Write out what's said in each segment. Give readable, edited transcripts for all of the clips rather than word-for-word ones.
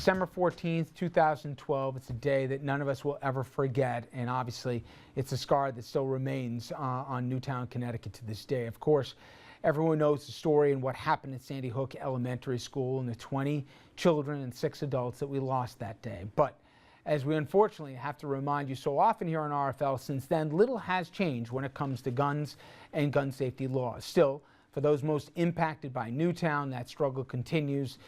December 14th, 2012. It's a day that none of us will ever forget, and obviously it's a scar that still remains on Newtown, Connecticut to this day. Of course, everyone knows the story and what happened at Sandy Hook Elementary School and the 20 children and 6 adults that we lost that day. But as we unfortunately have to remind you so often here on RFL, since then little has changed when it comes to guns and gun safety laws. Still, for those most impacted by Newtown, that struggle continues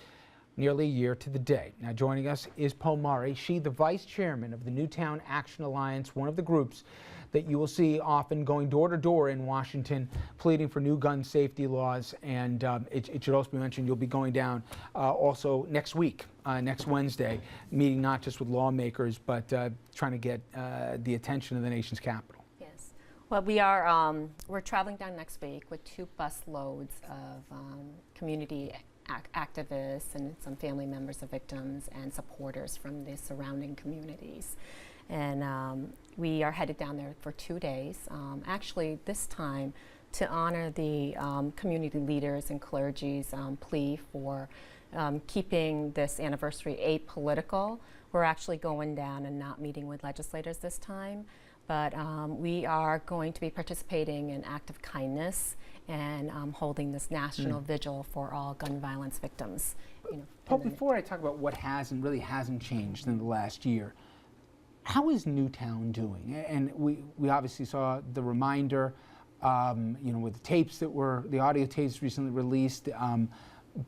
nearly a year to the day. Now joining us is Poe Murray. She, the vice chairman of the Newtown Action Alliance, one of the groups that you will see often going door to door in Washington, pleading for new gun safety laws. And it should also be mentioned you'll be going down also next week, next Wednesday, meeting not just with lawmakers, but trying to get the attention of the nation's capital. Yes. Well, we're traveling down next week with 2 bus loads of community activists and some family members of victims and supporters from the surrounding communities. And we are headed down there for 2 days, actually this time to honor the community leaders and clergy's plea for keeping this anniversary apolitical. We're actually going down and not meeting with legislators this time, but we are going to be participating in act of kindness and holding this national vigil for all gun violence victims. Pope, before I talk about what has and really hasn't changed in the last year, how is Newtown doing? And we obviously saw the reminder, with the tapes that were, the audio tapes recently released,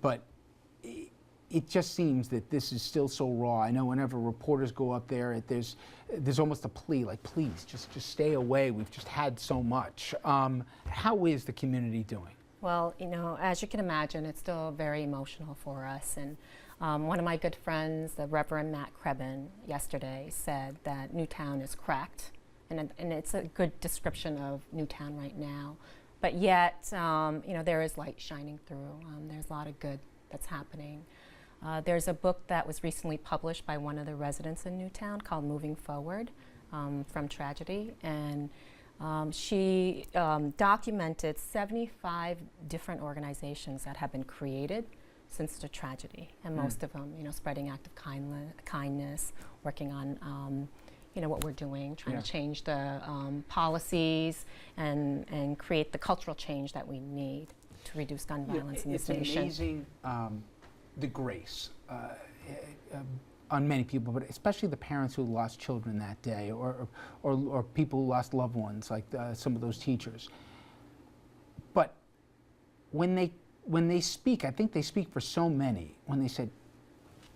but it just seems that this is still so raw. I know whenever reporters go up there, there's almost a plea, like, please, just stay away. We've just had so much. How is the community doing? Well, as you can imagine, it's still very emotional for us. And one of my good friends, the Reverend Matt Krebin, yesterday said that Newtown is cracked. And it's a good description of Newtown right now. But yet, there is light shining through. There's a lot of good that's happening. There's a book that was recently published by one of the residents in Newtown called Moving Forward from Tragedy. And she documented 75 different organizations that have been created since the tragedy. And most of them, spreading act of kindness, working on what we're doing, trying to change the policies and create the cultural change that we need to reduce gun violence in this nation. It's amazing the grace on many people, but especially the parents who lost children that day, or people who lost loved ones, like some of those teachers. But when they speak, I think they speak for so many when they said,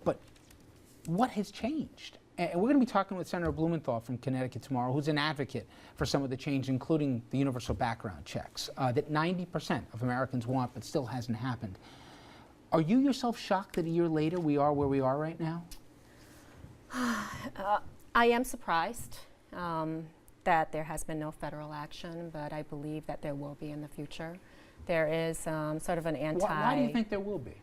but what has changed? And we're going to be talking with Senator Blumenthal from Connecticut tomorrow, who's an advocate for some of the change, including the universal background checks, that 90% of Americans want, but still hasn't happened. Are you yourself shocked that a year later we are where we are right now? I am surprised that there has been no federal action, but I believe that there will be in the future. There is sort of an Why do you think there will be?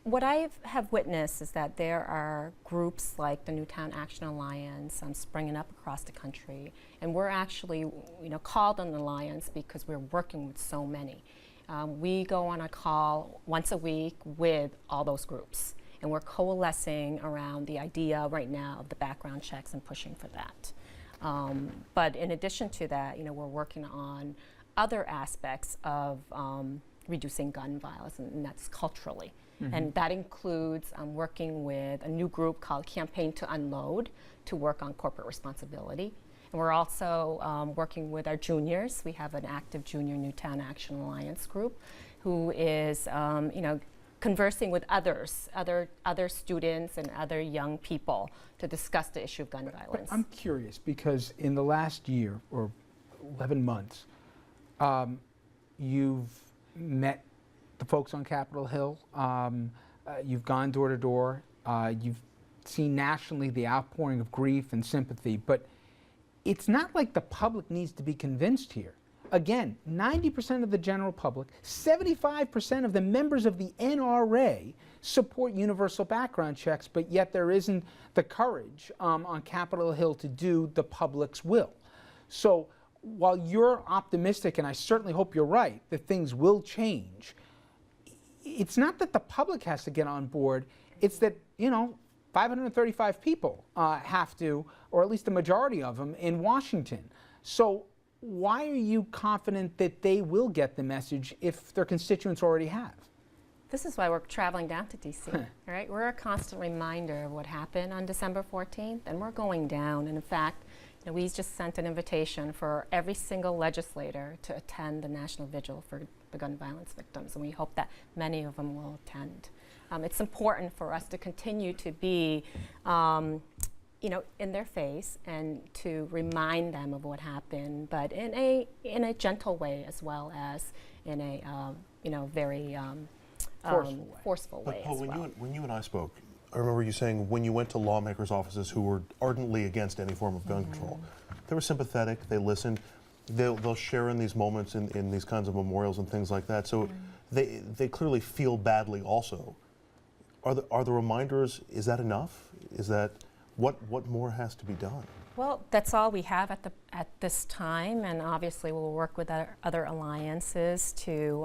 What I have witnessed is that there are groups like the Newtown Action Alliance springing up across the country, and we're actually called an alliance because we're working with so many. We go on a call once a week with all those groups, and we're coalescing around the idea right now of the background checks and pushing for that. But in addition to that, we're working on other aspects of reducing gun violence, and that's culturally. And that includes working with a new group called Campaign to Unload to work on corporate responsibility. And we're also working with our juniors. We have an active junior Newtown Action Alliance group who is conversing with other students and other young people to discuss the issue of gun violence. I'm curious because in the last year or 11 months, you've met the folks on Capitol Hill, you've gone door to door, you've seen nationally the outpouring of grief and sympathy, but it's not like the public needs to be convinced here. Again, 90% of the general public, 75% of the members of the NRA support universal background checks, but yet there isn't the courage on Capitol Hill to do the public's will. So while you're optimistic, and I certainly hope you're right, that things will change, it's not that the public has to get on board, it's that, 535 people have to, or at least the majority of them, in Washington. So why are you confident that they will get the message if their constituents already have? This is why we're traveling down to D.C., right? We're a constant reminder of what happened on December 14th, and we're going down. And in fact, we just sent an invitation for every single legislator to attend the National Vigil for the gun violence victims, and we hope that many of them will attend. It's important for us to continue to be, in their face and to remind them of what happened, but in a gentle way as well as in a very forceful way. Paul, as well. when you and I spoke, I remember you saying when you went to lawmakers' offices who were ardently against any form of gun control, they were sympathetic, they listened, they'll share in these moments in these kinds of memorials and things like that. So they clearly feel badly also. Are the reminders, is that enough? Is that, what more has to be done? Well, that's all we have at this time, and obviously we'll work with other alliances to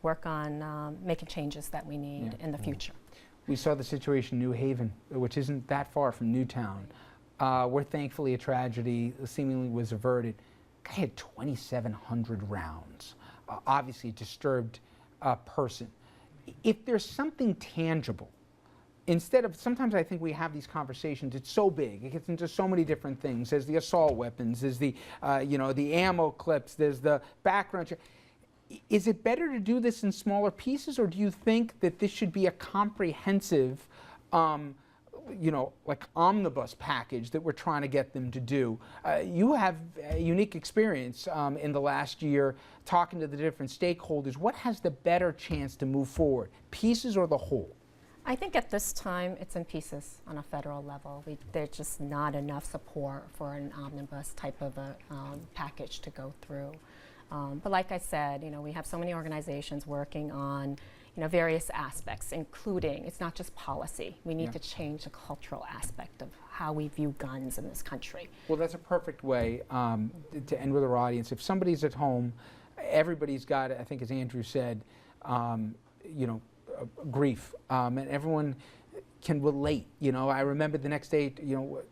work on making changes that we need in the future. We saw the situation in New Haven, which isn't that far from Newtown, where thankfully a tragedy seemingly was averted. Guy had 2,700 rounds. Obviously a disturbed person. If there's something tangible, instead of, sometimes I think we have these conversations, it's so big, it gets into so many different things. There's the assault weapons, there's the, the ammo clips, there's the background check. Is it better to do this in smaller pieces, or do you think that this should be a comprehensive, like omnibus package that we're trying to get them to do? You have a unique experience in the last year talking to the different stakeholders. What has the better chance to move forward, pieces or the whole? I think at this time it's in pieces on a federal level. There's just not enough support for an omnibus type of a package to go through. But like I said, we have so many organizations working on various aspects, including, it's not just policy. We need to change the cultural aspect of how we view guns in this country. Well, that's a perfect way to end with our audience. If somebody's at home, everybody's got, I think as Andrew said, grief, and everyone can relate. I remember the next day,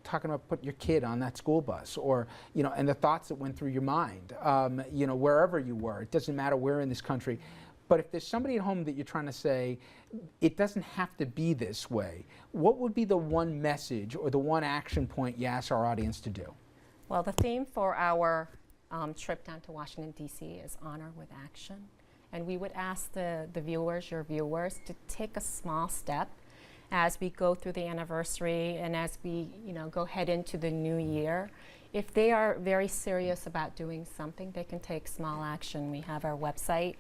talking about putting your kid on that school bus, or, and the thoughts that went through your mind, wherever you were. It doesn't matter where in this country. But if there's somebody at home that you're trying to say, it doesn't have to be this way, what would be the one message or the one action point you ask our audience to do? Well, the theme for our trip down to Washington, D.C. is Honor with Action. And we would ask your viewers, to take a small step as we go through the anniversary and as we go head into the new year. If they are very serious about doing something, they can take small action. We have our website,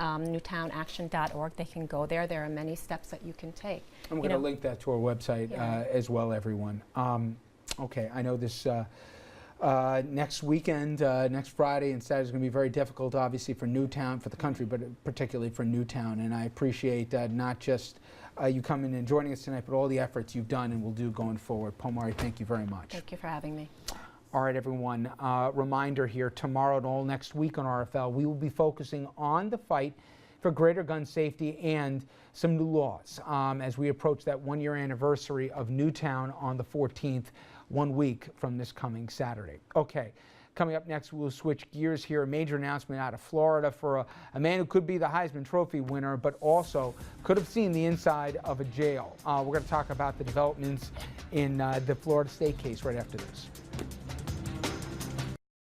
newtownaction.org. They can go there. There are many steps that you can take. I'm going to link that to our website as well, everyone. Okay, I know this next weekend, next Friday and Saturday is going to be very difficult, obviously, for Newtown, for the country, but particularly for Newtown. And I appreciate not just you coming and joining us tonight, but all the efforts you've done and will do going forward. Pomari, thank you very much. Thank you for having me. All right, everyone. Reminder here, tomorrow and all next week on RFL, we will be focusing on the fight for greater gun safety and some new laws as we approach that one-year anniversary of Newtown on the 14th, 1 week from this coming Saturday. Okay, coming up next, we'll switch gears here. A major announcement out of Florida for a man who could be the Heisman Trophy winner, but also could have seen the inside of a jail. We're going to talk about the developments in the Florida State case right after this.